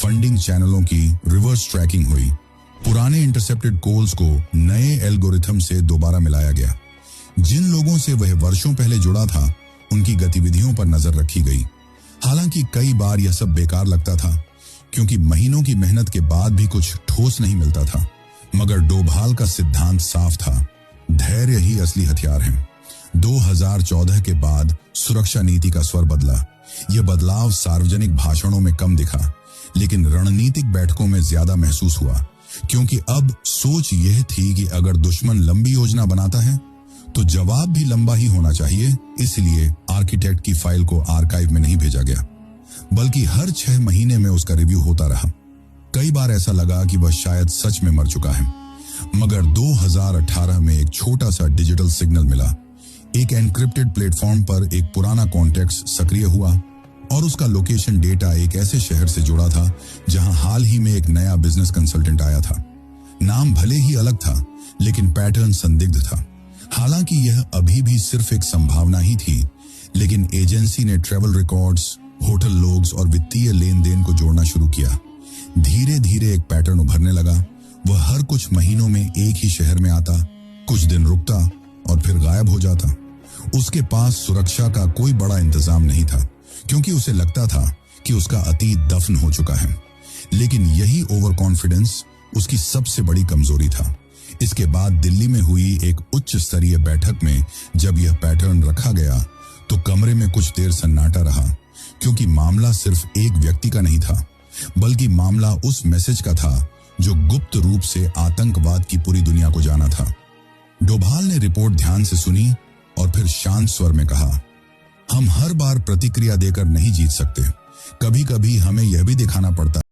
Funding चैनलों की reverse trekking हुई, पुराने इंटरसेप्टेड कॉल्स को नए एल्गोरिथम से दोबारा मिलाया गया। जिन लोगों से वह वर्षों पहले जुड़ा था, उनकी गतिविधियों पर नजर रखी गई। हालांकि कई बार यह सब बेकार लगता था, क्योंकि महीनों की मेहनत के बाद भी कुछ ठोस नहीं मिलता था। मगर डोभाल का सिद्धांत साफ था, धैर्य ही असली हथियार है। 2014 के बाद सुरक्षा नीति का स्वर बदला। यह बदलाव सार्वजनिक भाषणों में कम दिखा, लेकिन रणनीतिक बैठकों में ज्यादा महसूस हुआ, क्योंकि अब सोच यह थी कि अगर दुश्मन लंबी योजना बनाता है तो जवाब भी लंबा ही होना चाहिए। इसलिए आर्किटेक्ट की फाइल को आर्काइव में नहीं भेजा गया, बल्कि हर 6 महीने में उसका रिव्यू होता रहा। कई बार ऐसा लगा कि वह शायद सच में मर चुका है, मगर 2018 में एक छोटा सा डिजिटल सिग्नल मिला। एक एनक्रिप्टेड प्लेटफॉर्म पर एक पुराना कॉन्टेक्स्ट सक्रिय हुआ और उसका लोकेशन डेटा एक ऐसे शहर से जुड़ा था जहां हाल ही में एक नया बिजनेस कंसल्टेंट आया था। नाम भले ही अलग था, लेकिन पैटर्न संदिग्ध था। हालांकि यह अभी भी सिर्फ एक संभावना ही थी, लेकिन एजेंसी ने ट्रैवल रिकॉर्ड्स, होटल लोग्स और वित्तीय लेन देन को जोड़ना शुरू किया। धीरे धीरे एक पैटर्न उभरने लगा। वह हर कुछ महीनों में एक ही शहर में आता, कुछ दिन रुकता और फिर गायब हो जाता। उसके पास सुरक्षा का कोई बड़ा इंतजाम नहीं था, क्योंकि उसे लगता था कि उसका अतीत दफन हो चुका है। लेकिन यही ओवर कॉन्फिडेंस उसकी सबसे बड़ी कमजोरी था। इसके बाद दिल्ली में हुई एक उच्च स्तरीय बैठक में जब यह पैटर्न रखा गया, तो कमरे में कुछ देर सन्नाटा रहा, क्योंकि मामला सिर्फ एक व्यक्ति का नहीं था, बल्कि मामला उस मैसेज का था जो गुप्त रूप से आतंकवाद की पूरी दुनिया को जाना था। डोभाल ने रिपोर्ट ध्यान से सुनी और फिर शांत स्वर में कहा, हम हर बार प्रतिक्रिया देकर नहीं जीत सकते। कभी कभी हमें यह भी दिखाना पड़ता